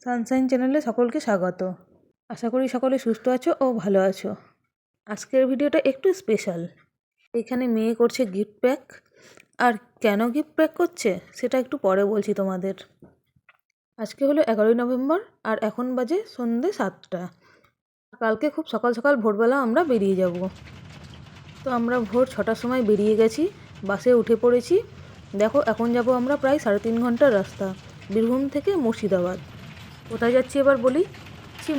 Sunshine চ্যানেলে সকলকে স্বাগত। আশা করি সকলে সুস্থ আছো ও ভালো আছো। আজকের ভিডিওটা একটু স্পেশাল। এখানে মেয়ে করছে গিফট প্যাক, আর কেন গিফট প্যাক করছে সেটা একটু পরে বলছি তোমাদের। আজকে হলো 11ই নভেম্বর আর এখন বাজে সন্ধ্যে 7টা। কালকে খুব সকাল সকাল ভোরবেলা আমরা বেরিয়ে যাব। তো আমরা ভোর 6টার সময় বেরিয়ে গেছি, বাসে উঠে পড়েছি। দেখো এখন যাব আমরা প্রায় 3.5 ঘন্টার রাস্তা, বীরভূম থেকে মুর্শিদাবাদ। কোথায় যাচ্ছি এবার বলি,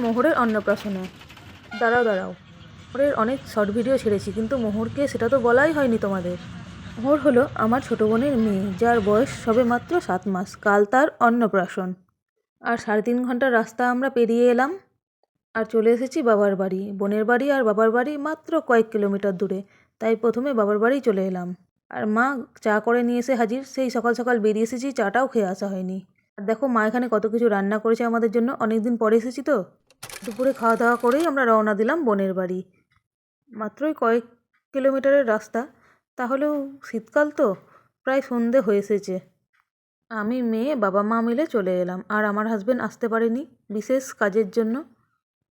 মোহরের অন্নপ্রাশনে। দাঁড়াও, মোহরের অনেক শর্ট ভিডিও ছেড়েছি, কিন্তু মোহরকে সেটা তো বলাই হয়নি তোমাদের। মোহর হলো আমার ছোটো বোনের মেয়ে, যার বয়স সবে মাত্র 7 মাস। কাল তার অন্নপ্রাশন। আর 3.5 ঘন্টার রাস্তা আমরা পেরিয়ে এলাম আর চলে এসেছি বাবার বাড়ি। বোনের বাড়ি আর বাবার বাড়ি মাত্র কয়েক কিলোমিটার দূরে, তাই প্রথমে বাবার বাড়ি চলে এলাম। আর মা চা করে নিয়ে এসে হাজির। সেই সকাল সকাল বেরিয়ে এসেছি, চাটাও খেয়ে আসা হয়নি। আর দেখো মা এখানে কত কিছু রান্না করেছে আমাদের জন্য, অনেক দিন পরে এসেছি তো। দুপুরে খাওয়া দাওয়া করেই আমরা রওনা দিলাম বোনের বাড়ি। মাত্রই কয়েক কিলোমিটারের রাস্তা, তাহলেও শীতকাল তো, প্রায় সন্ধে হয়ে এসেছে। আমি, মেয়ে, বাবা মা মিলে চলে এলাম, আর আমার হাজবেন্ড আসতে পারেনি বিশেষ কাজের জন্য।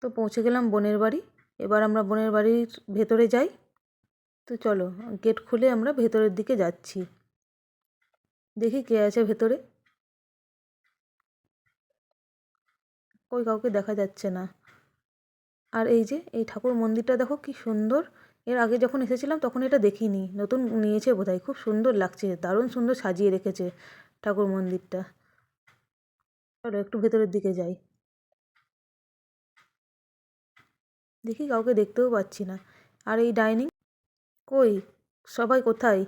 তো পৌঁছে গেলাম বোনের বাড়ি। এবার আমরা বোনের বাড়ির ভেতরে যাই। তো চলো, গেট খুলে আমরা ভেতরের দিকে যাচ্ছি। দেখি কে আছে ভেতরে। কই কাউকে দেখা যাচ্ছে না। আর এই যে এই ঠাকুর মন্দিরটা দেখো কি সুন্দর। এর আগে যখন এসেছিলাম তখন এটা দেখিনি, নতুন নিয়েছে বোধহয়। খুব সুন্দর লাগছে, দারুণ সুন্দর সাজিয়ে রেখেছে ঠাকুর মন্দিরটা। চলো একটু ভেতরের দিকে যাই। দেখি কাউকে দেখতেও পাচ্ছি না। আর এই ডাইনিং, কই সবাই কোথায়?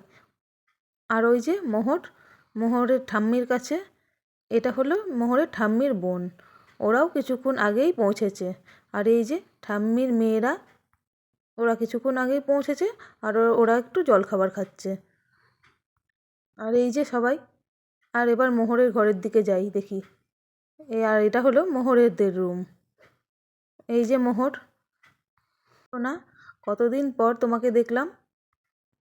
আর ওই যে মোহরের ঠাম্মির কাছে, এটা হলো মোহরের ঠাম্মির বোন। ওরাও কিছুক্ষণ আগেই পৌঁছেছে। আর এই যে ঠাম্মির মেয়েরা, ওরা কিছুক্ষণ আগেই পৌঁছেছে, আর ওরা একটু জলখাবার খাচ্ছে। আর এই যে সবাই। আর এবার মোহরের ঘরের দিকে যাই, দেখি। আর এটা হলো মোহরেরদের রুম। এই যে মোহর, না কতদিন পর তোমাকে দেখলাম।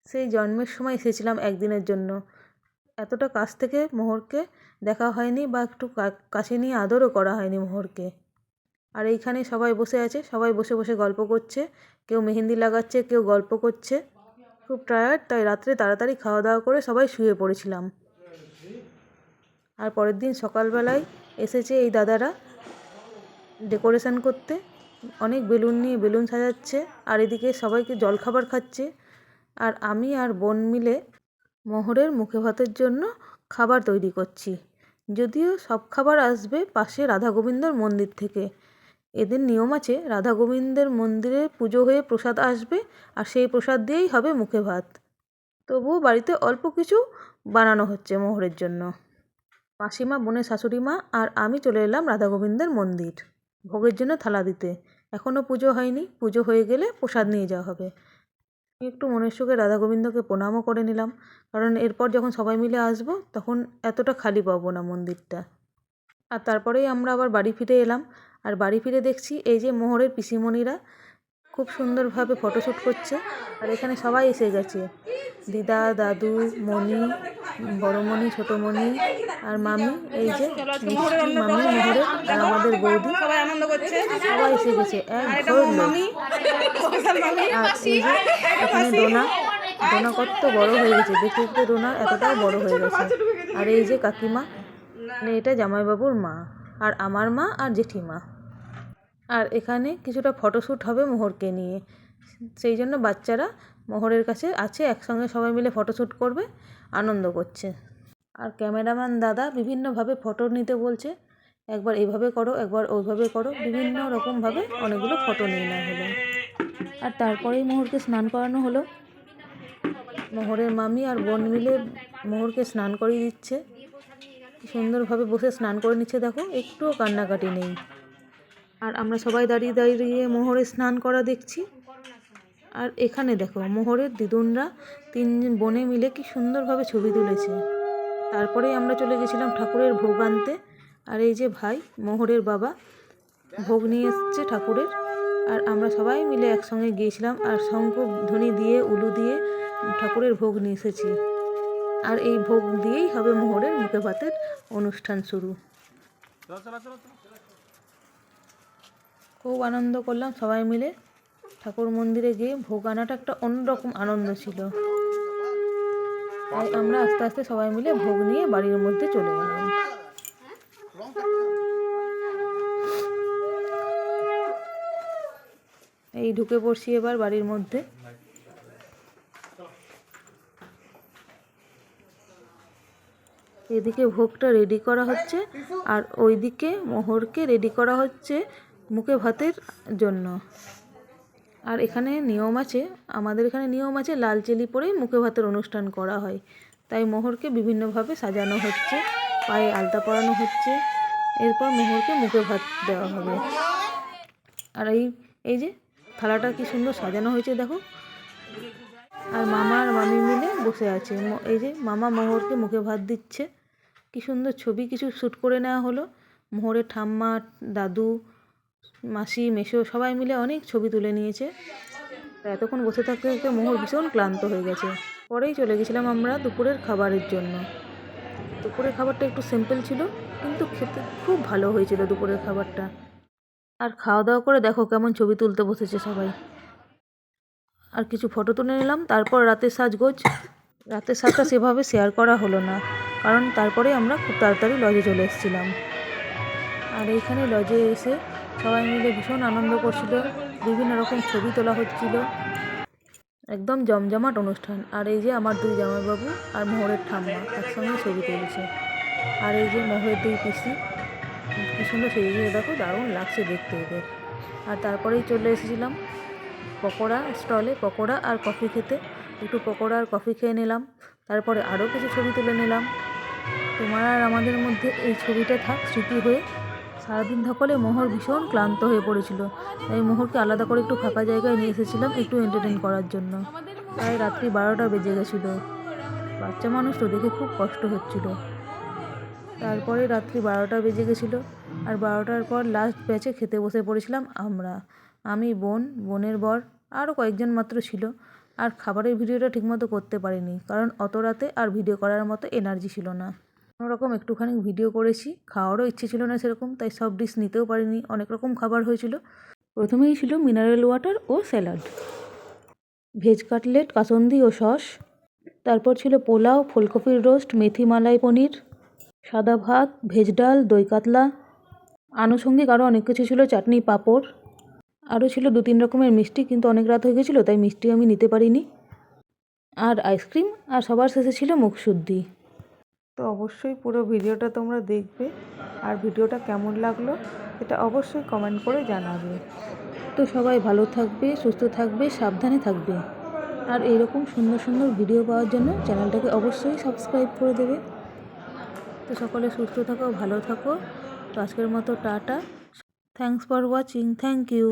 সেই জন্মের সময় এসেছিলাম একদিনের জন্য। এতটা কাছ থেকে মোহরকে দেখা হয়নি, বা একটু কাছে নিয়ে আদরও করা হয়নি মোহরকে। আর এইখানে সবাই বসে আছে, সবাই বসে বসে গল্প করছে। কেউ মেহেন্দি লাগাচ্ছে, কেউ গল্প করছে। খুব টায়ার্ড, তাই রাত্রে তাড়াতাড়ি খাওয়া দাওয়া করে সবাই শুয়ে পড়েছিলাম। আর পরের দিন সকালবেলায় এসেছে এই দাদারা ডেকোরেশন করতে। অনেক বেলুন নিয়ে বেলুন সাজাচ্ছে, আর এদিকে সবাইকে জলখাবার খাচ্ছে। আর আমি আর বোন মিলে মোহরের মুখে ভাতের জন্য খাবার তৈরি করছি। যদিও সব খাবার আসবে পাশে রাধা গোবিন্দর মন্দির থেকে। এদের নিয়ম আছে, রাধা গোবিন্দের মন্দিরে পুজো হয়ে প্রসাদ আসবে, আর সেই প্রসাদ দিয়েই হবে মুখে ভাত। তবুও বাড়িতে অল্প কিছু বানানো হচ্ছে মোহরের জন্য। মাসিমা, বোনের শাশুড়ি মা আর আমি চলে এলাম রাধা গোবিন্দের মন্দির ভোগের জন্য থালা দিতে। এখনও পুজো হয়নি, পুজো হয়ে গেলে প্রসাদ নিয়ে যাওয়া হবে। একটু মনের সুখে রাধা গোবিন্দকে প্রণামও করে নিলাম, কারণ এরপর যখন সবাই মিলে আসবো তখন এতটা খালি পাবো না মন্দিরটা। আর তারপরেই আমরা আবার বাড়ি ফিরে এলাম। আর বাড়ি ফিরে দেখছি এই যে মোহরের পিসিমণিরা খুব সুন্দরভাবে ফটোশ্যুট করছে। আর এখানে সবাই এসে গেছে, দিদা, দাদু, মণি, বড়মণি, ছোটোমণি আর মামি। এই যে মিষ্টি মামি মোহরের, আর আমাদের বৌদি, সবাই এসে গেছে, এক ঘর লোক। আর এই যে এখানে ডোনা কত বড় হয়ে গেছে, দেখতে দেখতে ডোনা এতটাও বড় হয়ে গেছে। আর এই যে কাকিমা, মানে এটা জামাইবাবুর মা, আর আমার মা আর জেঠিমা। আর এখানে কিছুটা ফটোশ্যুট হবে মোহরকে নিয়ে, সেই জন্য বাচ্চারা মোহরের কাছে আছে, একসঙ্গে সবাই মিলে ফটোশ্যুট করবে, আনন্দ করছে। আর ক্যামেরাম্যান দাদা বিভিন্নভাবে ফটো নিতে বলছে, একবার এইভাবে করো, একবার ওইভাবে করো, বিভিন্ন রকমভাবে অনেকগুলো ফটো নিয়ে নেওয়া হলো। আর তারপরেই মোহরকে স্নান করানো হলো। মোহরের মামি আর বোন মিলে মোহরকে স্নান করিয়ে দিচ্ছে। সুন্দরভাবে বসে স্নান করে নিচ্ছে, দেখো একটুও কান্নাকাটি নেই। আর আমরা সবাই দাঁড়িয়ে দাঁড়িয়ে মোহরের স্নান করা দেখছি। আর এখানে দেখো মোহরের দিদুনরা 3 বোনে মিলে কি সুন্দরভাবে ছবি তুলেছে। তারপরেই আমরা চলে গেছিলাম ঠাকুরের ভোগ আনতে। আর এই যে ভাই, মোহরের বাবা, ভোগ নিয়ে এসছে ঠাকুরের। আর আমরা সবাই মিলে একসঙ্গে গিয়েছিলাম, আর শঙ্খ ধ্বনি দিয়ে, উলু দিয়ে ঠাকুরের ভোগ নিয়ে এসেছি। আর এই ভোগ দিয়েই হবে মোহরের মুখে ভাতের অনুষ্ঠান শুরু। খুব আনন্দ করলাম সবাই মিলে। ঠাকুর মন্দিরে গিয়ে ভোগ আনাটা একটা অন্যরকম আনন্দ ছিল। তাই আমরা আস্তে আস্তে সবাই মিলে ভোগ নিয়ে বাড়ির মধ্যে চলে গেলাম। এই ঢুকে পড়ছি এবার বাড়ির মধ্যে। এদিকে ভোগটা রেডি করা হচ্ছে আর ওইদিকে মোহরকে রেডি করা হচ্ছে মুখে ভাতের জন্য। আর এখানে নিয়ম আছে, আমাদের এখানে নিয়ম আছে লাল চেলি পরেই মুখে ভাতের অনুষ্ঠান করা হয়। তাই মোহরকে বিভিন্নভাবে সাজানো হচ্ছে, পায়ে আলতা পরানো হচ্ছে, এরপর মোহরকে মুখে ভাত দেওয়া হবে। আর এই যে থালাটা কি সুন্দর সাজানো হয়েছে দেখো। আর মামা আর মামি মিলে বসে আছে। এই যে মামা মোহরকে মুখে ভাত দিচ্ছে। কি সুন্দর ছবি কিছু শ্যুট করে নেওয়া হলো। মোহরের ঠাম্মা, দাদু, মাসি, মেসো সবাই মিলে অনেক ছবি তুলে নিয়েছে। এতক্ষণ বসে থাকতে থাকতে মোহর ভীষণ ক্লান্ত হয়ে গেছে। পরেই চলে গেছিলাম আমরা দুপুরের খাবারের জন্য। দুপুরের খাবারটা একটু সিম্পল ছিল, কিন্তু খেতে খুব ভালো হয়েছিল দুপুরের খাবারটা। আর খাওয়া দাওয়া করে দেখো কেমন ছবি তুলতে বসেছে সবাই। আর কিছু ফটো তুলে নিলাম। তারপর রাতের সাজগোজ। রাতের সাজটা সেভাবে শেয়ার করা হলো না, কারণ তারপরে আমরা খুব তাড়াতাড়ি লজে চলে এসেছিলাম। আর এইখানে লজে এসে সবাই মিলে ভীষণ আনন্দ করছিল, বিভিন্ন রকম ছবি তোলা হচ্ছিল, একদম জমজমাট অনুষ্ঠান। আর এই যে আমার দুই জামাইবাবু আর মোহরের ঠাম্মা একসঙ্গে ছবি তুলছে। আর এই যে মোহরের দুই পিসি কী সুন্দর সেজে দেখো, দারুণ লাগছে দেখতে এদের। আর তারপরেই চলে এসেছিলাম পকোড়া স্টলে, পকোড়া আর কফি খেতে। একটু পকোড়া আর কফি খেয়ে নিলাম, তারপরে আরও কিছু ছবি তুলে নিলাম। তোমার আর আমাদের মধ্যে এই ছবিটা থাক স্মৃতি হয়ে। সারাদিন ধকলে মোহর ভীষণ ক্লান্ত হয়ে পড়েছিল, তাই মোহরকে আলাদা করে একটু ফাঁকা জায়গায় নিয়ে এসেছিলাম একটু এন্টারটেন করার জন্য। প্রায় রাত্রি 12টা বেজে গেছিলো। বাচ্চা মানুষ তো দেখে খুব কষ্ট হচ্ছিল। তারপরে রাত্রি 12টা বেজে গেছিলো। আর 12টার পর লাস্ট ব্যাচে খেতে বসে পড়েছিলাম আমরা, আমি, বোনের বর, আরও কয়েকজন মাত্র ছিল। আর খাবারের ভিডিওটা ঠিকমতো করতে পারিনি, কারণ অত রাতে আর ভিডিও করার মতো এনার্জি ছিল না। কোনোরকম একটুখানি ভিডিও করেছি, খাওয়ারও ইচ্ছে ছিল না সেরকম, তাই সব ডিশ নিতেও পারিনি। অনেক রকম খাবার হয়েছিল। প্রথমেই ছিল মিনারেল ওয়াটার ও স্যালাড, ভেজ কাটলেট, কাসন্দি ও সস। তারপর ছিল পোলাও, ফুলকপির রোস্ট, মেথি মালাই পনির, সাদা ভাত, ভেজ ডাল, দই কাতলা। আনুষঙ্গিক আরও অনেক কিছু ছিল, চাটনি, পাঁপড়। আরও ছিল 2-3 রকমের মিষ্টি, কিন্তু অনেক রাত হয়ে গেছিলো তাই মিষ্টি আমি নিতে পারিনি। আর আইসক্রিম। আর সবার শেষে ছিল মুখশুদ্ধি। তো অবশ্যই পুরো ভিডিওটা তোমরা দেখবে, আর ভিডিওটা কেমন লাগলো এটা অবশ্যই কমেন্ট করে জানাবে। তো সবাই ভালো থাকবে, সুস্থ থাকবে, সাবধানে থাকবে। আর এইরকম সুন্দর সুন্দর ভিডিও পাওয়ার জন্য চ্যানেলটাকে অবশ্যই সাবস্ক্রাইব করে দেবে। তো সকলে সুস্থ থাকো, ভালো থাকো। তো আজকের মতো tata. Thanks for watching. Thank you.